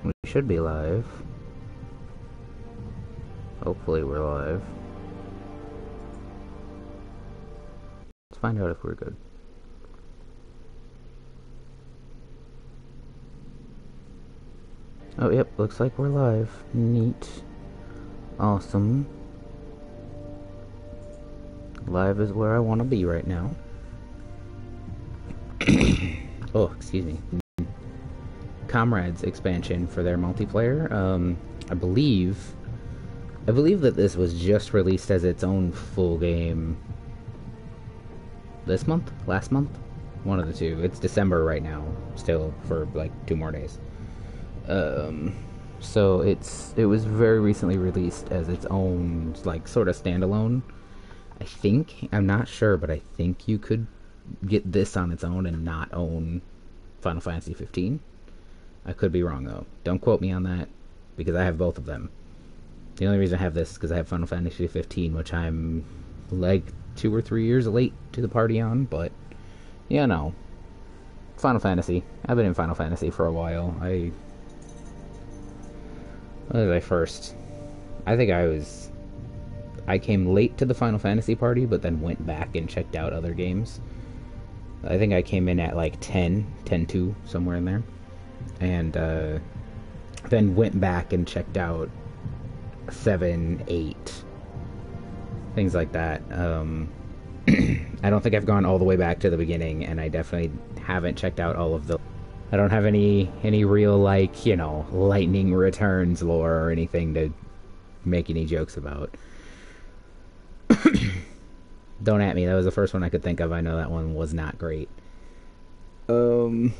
We should be live. Hopefully we're live. Let's find out if we're good. Oh, yep, looks like we're live. Neat. Awesome. Live is where I want to be right now. Oh, excuse me. Comrades expansion for their multiplayer. I believe that this was just released as its own full game this month? Last month? One of the two. It's December right now, still, for like 2 more days. So it was very recently released as its own, like, sort of standalone. I think, I'm not sure, but I think you could get this on its own and not own Final Fantasy 15. I could be wrong, though. Don't quote me on that, because I have both of them. The only reason I have this is because I have Final Fantasy 15, which I'm, like, 2 or 3 years late to the party on, but, you know. Final Fantasy. I've been in Final Fantasy for a while. When did I first? I think I came late to the Final Fantasy party, but then went back and checked out other games. I think I came in at like 10-2, somewhere in there. And then went back and checked out 7, 8. Things like that. I don't think I've gone all the way back to the beginning, and I definitely haven't checked out all of the... I don't have any real, like, you know, Lightning Returns lore or anything to make any jokes about. Don't at me, that was the first one I could think of. I know that one was not great. So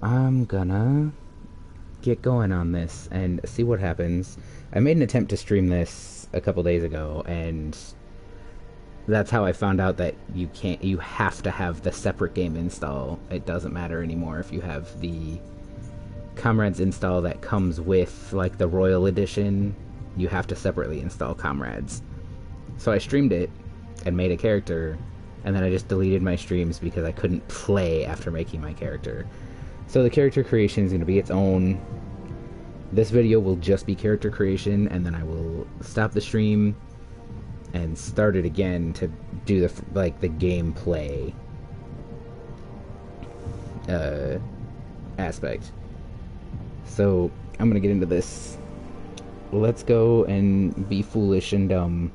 I'm gonna get going on this and see what happens. I made an attempt to stream this a couple days ago, and that's how I found out that you have to have the separate game install. It doesn't matter anymore if you have the Comrades install that comes with, like, the Royal Edition. You have to separately install Comrades. So I streamed it and made a character, and then I just deleted my streams because I couldn't play after making my character. So the character creation is going to be its own. This video will just be character creation, and then I will stop the stream and start it again to do the gameplay aspect. So I'm gonna get into this. Let's go and be foolish and dumb.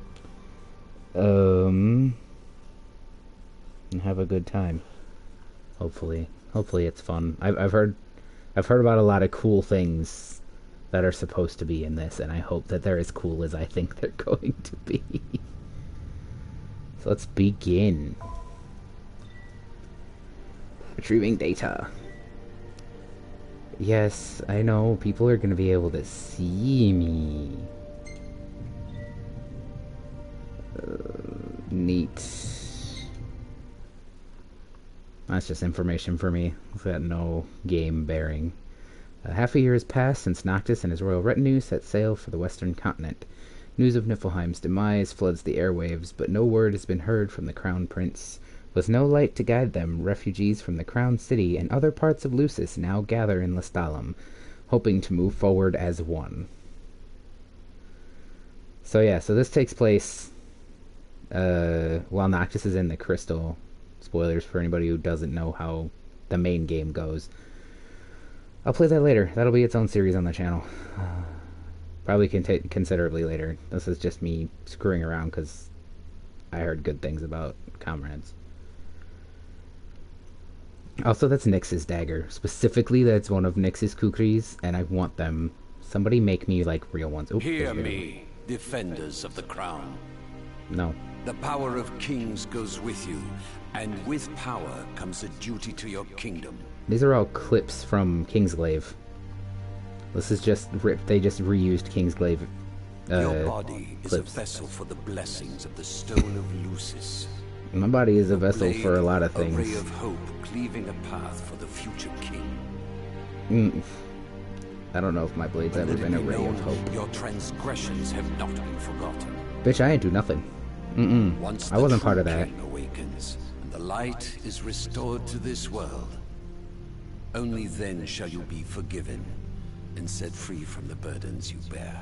And have a good time. Hopefully it's fun. I've heard about a lot of cool things that are supposed to be in this, and I hope that they're as cool as I think they're going to be. So let's begin. Retrieving data. Yes, I know, people are going to be able to see me. Neat. That's just information for me. It's got no game bearing. Half a year has passed since Noctis and his royal retinue set sail for the western continent. News of Niflheim's demise floods the airwaves, but no word has been heard from the Crown Prince. With no light to guide them, refugees from the Crown City and other parts of Lucis now gather in Lestalem, hoping to move forward as one. So yeah, so this takes place while Noctis is in the crystal. Spoilers for anybody who doesn't know how the main game goes. I'll play that later. That'll be its own series on the channel. Probably can take considerably later. This is just me screwing around because I heard good things about Comrades. Also, that's Nyx's dagger. Specifically, that's one of Nyx's kukris, and I want them. Somebody make me, like, real ones. Oops, hear me, defenders of the crown. No. The power of kings goes with you, and with power comes a duty to your kingdom. These are all clips from Kingsglaive. This is just they just reused Kingsglaive your body clips. Is a vessel for the blessings of the stone of Lucis. My body is a vessel for a lot of things. A ray of hope cleaving a path for the future king. I don't know if my blade's ever been a ray of hope. Your transgressions have not been forgotten. Bitch, I ain't do nothing. Once I wasn't part of that. King awakens, and the light is restored to this world. Only then shall you be forgiven and set free from the burdens you bear.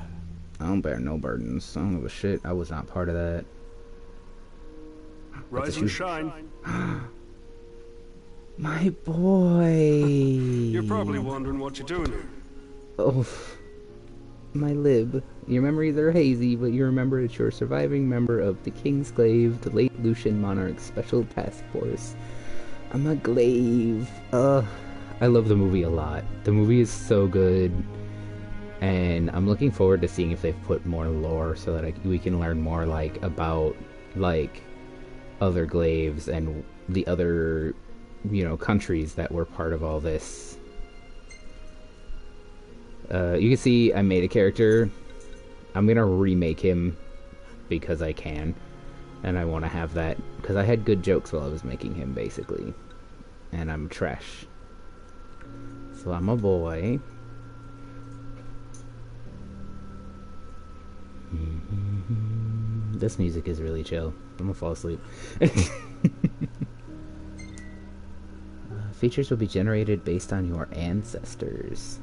I don't bear no burdens. I don't give a shit. I was not part of that. Rise and shine. My boy. You're probably wondering what you're doing here. Oh, my lib. Your memories are hazy, but you remember that you're a surviving member of the Kingsglaive, the late Lucian Monarch's Special Task Force. I'm a glaive. I love the movie a lot. The movie is so good, and I'm looking forward to seeing if they've put more lore so that we can learn more, like, about, like, other glaives and the other, you know, countries that were part of all this. You can see I made a character. I'm gonna remake him because I can, and I want to have that because I had good jokes while I was making him, basically, and I'm trash. So I'm a boy. This music is really chill. I'm gonna fall asleep. Features will be generated based on your ancestors.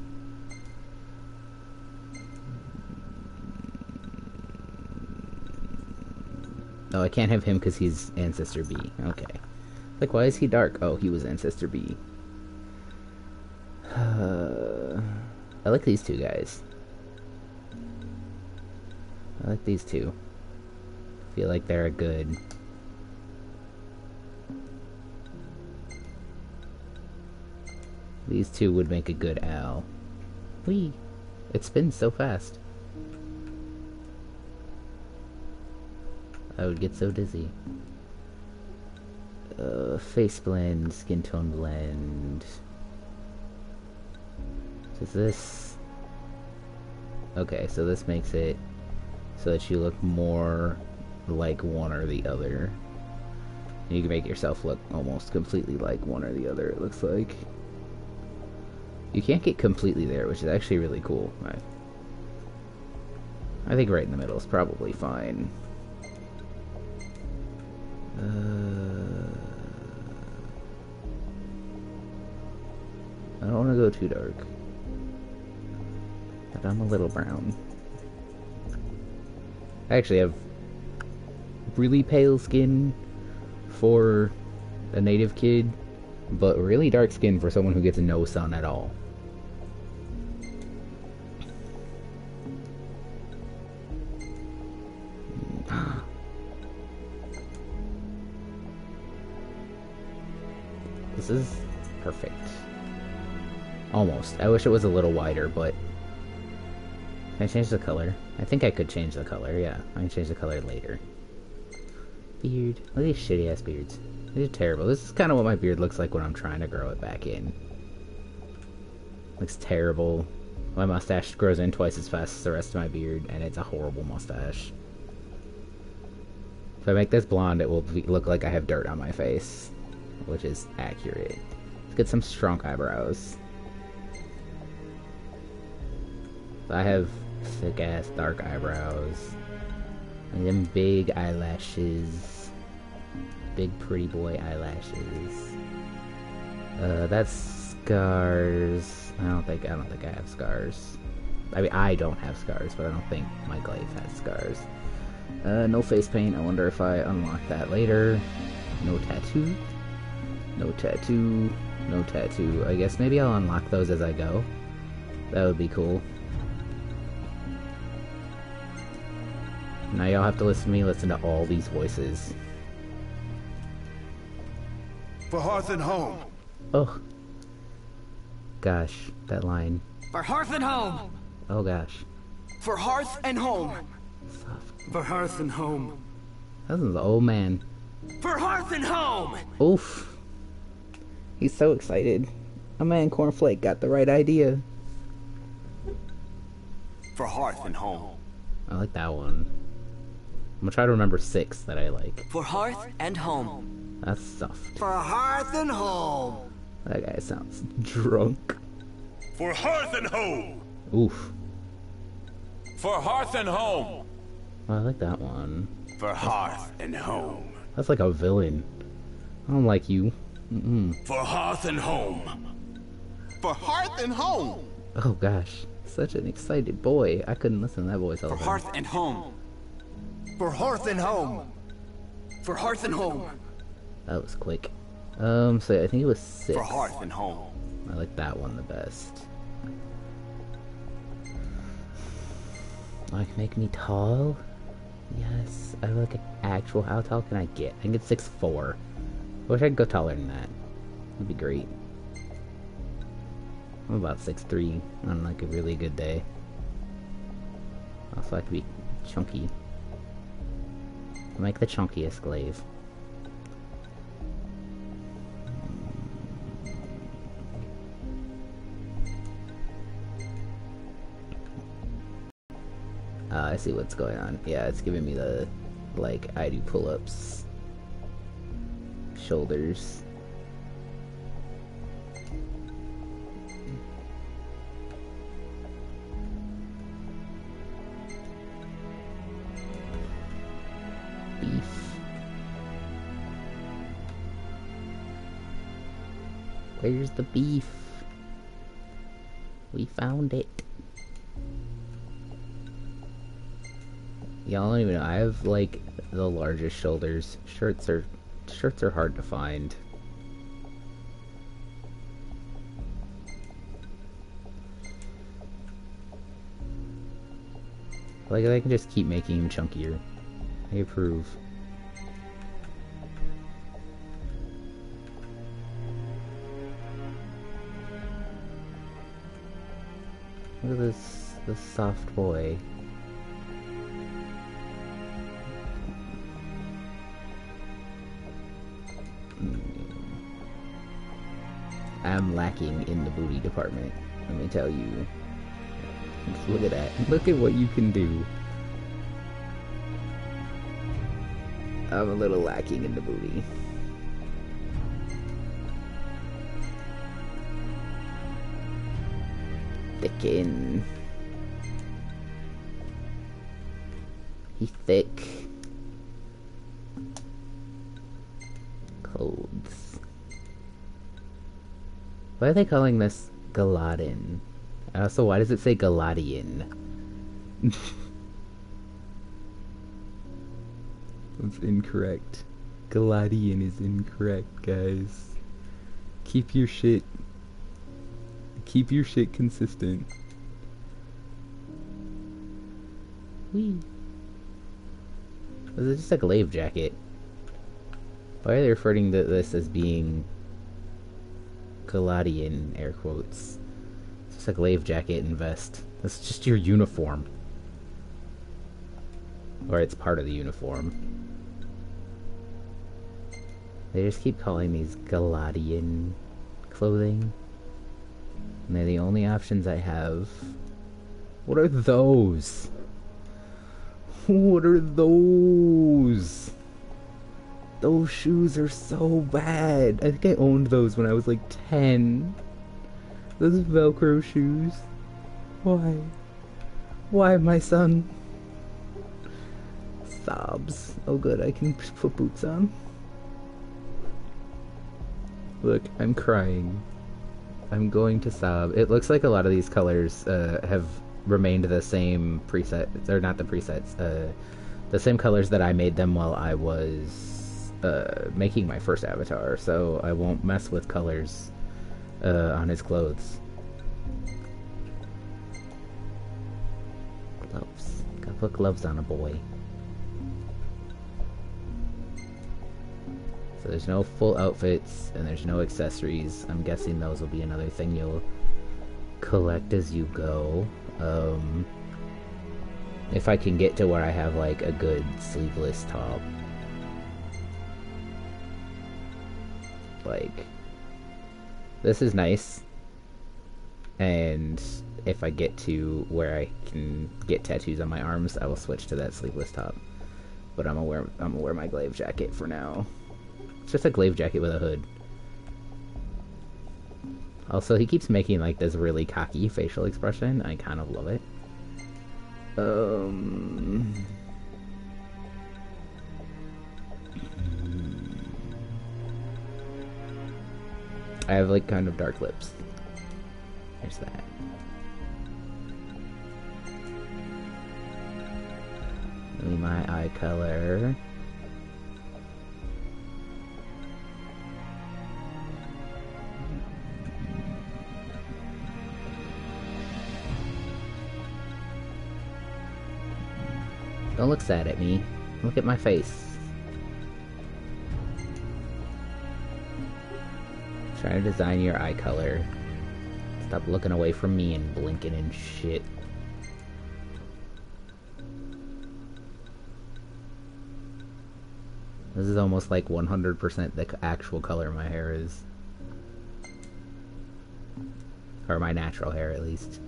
Oh, I can't have him because he's Ancestor B. Okay. Like, why is he dark? Oh, he was Ancestor B. I like these two guys. I like these two. Feel like they're a good... These two would make a good Al. Whee! It spins so fast. I would get so dizzy. Face blend, skin tone blend. Does this... Okay, so this makes it so that you look more like one or the other. You can make yourself look almost completely like one or the other, it looks like. You can't get completely there, which is actually really cool. I think right in the middle is probably fine. I don't want to go too dark. But I'm a little brown. I actually have really pale skin for a native kid, but really dark skin for someone who gets no sun at all. This is perfect. Almost. I wish it was a little wider, but... Can I change the color? I think I could change the color, yeah. I can change the color later. Beard. Look at these shitty ass beards. These are terrible. This is kind of what my beard looks like when I'm trying to grow it back in. Looks terrible. My mustache grows in twice as fast as the rest of my beard, and it's a horrible mustache. If I make this blonde, it will look like I have dirt on my face, which is accurate. Let's get some strong eyebrows. I have thick ass dark eyebrows. And them big eyelashes. Big pretty boy eyelashes. That's scars. I don't think I have scars. I mean, I don't have scars, but I don't think my glaive has scars. No face paint. I wonder if I unlock that later. No tattoo. No tattoo. No tattoo. I guess maybe I'll unlock those as I go. That would be cool. Now y'all have to listen to me listen to all these voices. For hearth and home. Oh. Gosh, that line. For hearth and home. Oh gosh. For hearth and home. For hearth and home. That was the old man. For hearth and home. Oof. He's so excited. My man Cornflake got the right idea. For hearth and home. I like that one. I'm gonna try to remember 6 that I like. For hearth and home. That's soft. For hearth and home. That guy sounds drunk. For hearth and home. Oof. For hearth and home. Oh, I like that one. For hearth and home. That's like a villain. I don't like you. For hearth and home. For hearth and home. Oh gosh, such an excited boy. I couldn't listen to that voice all For the time. hearth and home. For hearth and home. For hearth and home. That was quick. So I think it was 6. For hearth and home. I like that one the best. Like, make me tall? Yes. I like an actual. How tall can I get? I can get 6'4". I wish I could go taller than that. That'd be great. I'm about 6'3" on like a really good day. Also, I could be chunky. I'm like the chunkiest glaive. I see what's going on. Yeah, it's giving me the, like, I do pull-ups. Shoulders. Beef. Where's the beef? We found it. Y'all don't even know. I have like the largest shoulders. Shirts are hard to find. Like I can just keep making him chunkier. I approve. Look at this soft boy. I'm lacking in the booty department, let me tell you. Just look at that. Look at what you can do. I'm a little lacking in the booty. Thicken. He's thick. Clothes. Why are they calling this Galadin? Also, why does it say Galadian? That's incorrect. Galadian is incorrect, guys. Keep your shit consistent. Whee. Was it just a glaive jacket? Why are they referring to this as being Galadian, air quotes? It's just a glaive jacket and vest. That's just your uniform. Or it's part of the uniform. They just keep calling these Galadian clothing. And they're the only options I have. What are those? What are those? Those shoes are so bad. I think I owned those when I was like 10. Those Velcro shoes. Why? Why, my son? Sobs. Oh good, I can put boots on. Look, I'm crying. I'm going to sob. It looks like a lot of these colors have remained the same preset, or not the presets, the same colors that I made them while I was making my first avatar, so I won't mess with colors on his clothes. Gloves. Gotta put gloves on a boy. So there's no full outfits, and there's no accessories. I'm guessing those will be another thing you'll collect as you go. If I can get to where I have like a good sleeveless top. Like, this is nice. And if I get to where I can get tattoos on my arms, I will switch to that sleeveless top. But I'm gonna wear my glaive jacket for now. It's just a glaive jacket with a hood. Also, he keeps making like this really cocky facial expression. I kind of love it. I have like kind of dark lips. there's that. Give me my eye color. Don't look sad at me. Look at my face. Try to design your eye color. Stop looking away from me and blinking and shit. This is almost like 100% the actual color my hair is. Or my natural hair, at least.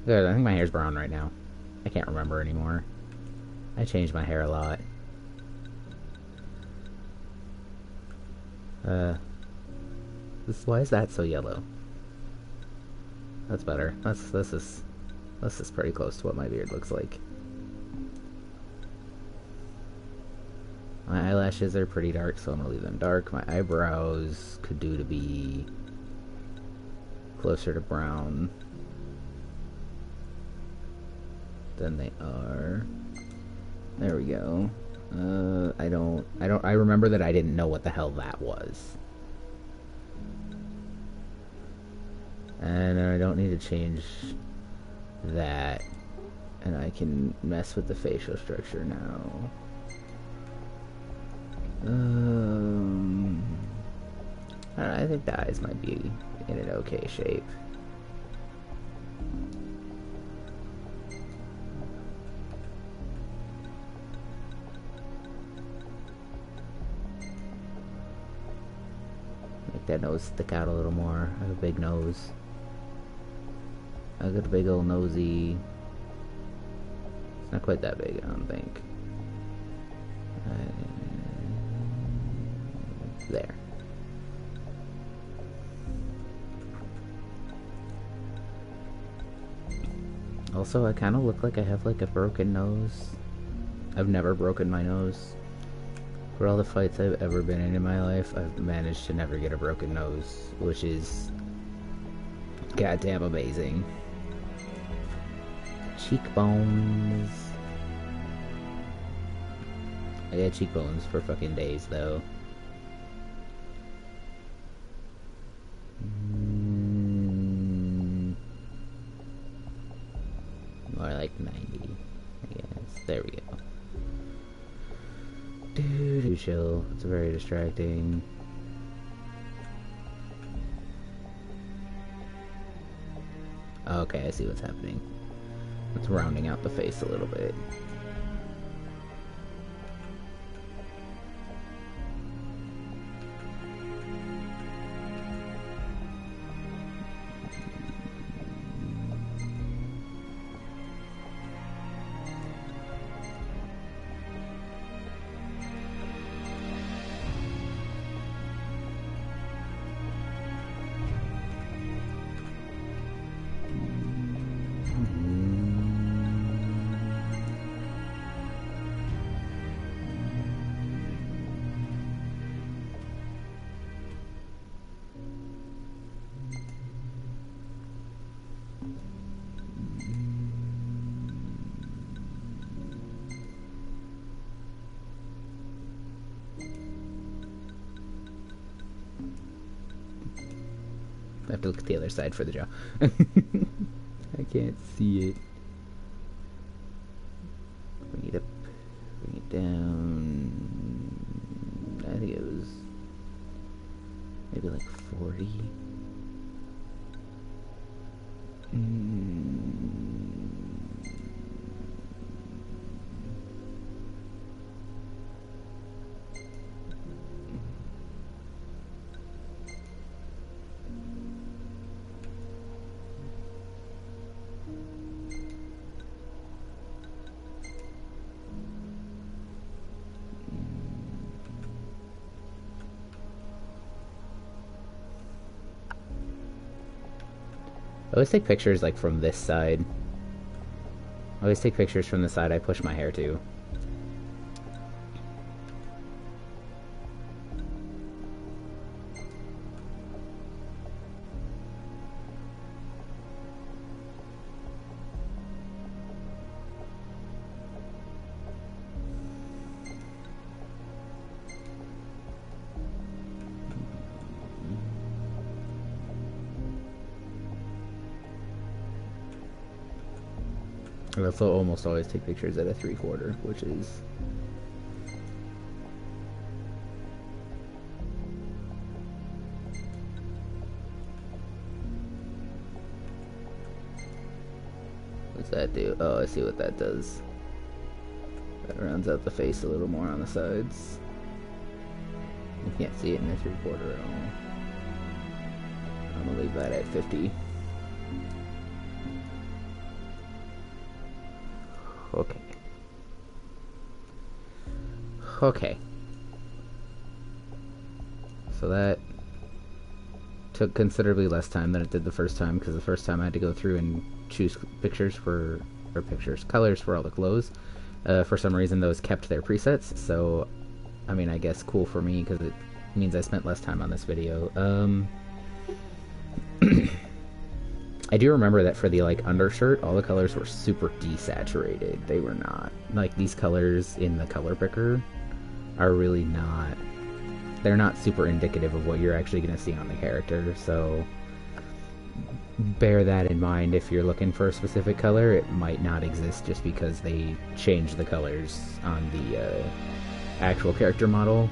Good, I think my hair's brown right now. I can't remember anymore. I changed my hair a lot. Why is that so yellow? That's better. This is pretty close to what my beard looks like. My eyelashes are pretty dark, so I'm gonna leave them dark. My eyebrows could do to be closer to brown than they are. There we go. I remember that I didn't know what the hell that was. And I don't need to change that. And I can mess with the facial structure now. I think the eyes might be in an okay shape. Make that nose stick out a little more. I have a big nose. I got a big old nosy. It's not quite that big, I don't think. There. Also, I kind of look like I have like a broken nose. I've never broken my nose. For all the fights I've ever been in my life, I've managed to never get a broken nose, which is goddamn amazing. Cheekbones. I got cheekbones for fucking days, though. More like 90, I guess. There we go. Dude, chill. It's very distracting. Okay, I see what's happening. It's rounding out the face a little bit. I have to look at the other side for the jaw. I can't see it. Bring it up. Bring it down. I think it was maybe like 40. I always take pictures like from this side. I always take pictures from the side I push my hair to. I also almost always take pictures at a 3/4, which is... What's that do? Oh, I see what that does. That rounds out the face a little more on the sides. You can't see it in a 3/4 at all. I'm gonna leave that at 50. Okay. Okay. So that took considerably less time than it did the first time, because the first time I had to go through and choose colors for all the clothes. For some reason those kept their presets, so I mean, I guess cool for me because it means I spent less time on this video. I do remember that for the undershirt, all the colors were super desaturated. They were not like these colors in the color picker are really not. They're not super indicative of what you're actually going to see on the character. So bear that in mind if you're looking for a specific color. It might not exist just because they changed the colors on the actual character model,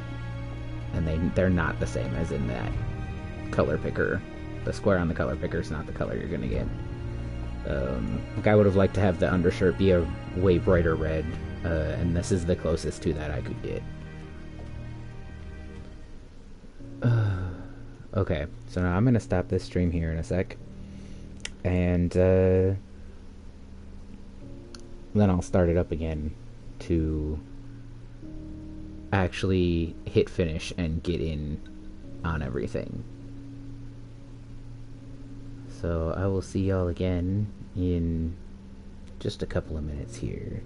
and they're not the same as in that color picker. The square on the color picker is not the color you're gonna get. I would have liked to have the undershirt be a way brighter red, and this is the closest to that I could get. Okay, so now I'm gonna stop this stream here in a sec, and then I'll start it up again to actually hit finish and get in on everything. So I will see y'all again in just a couple of minutes here.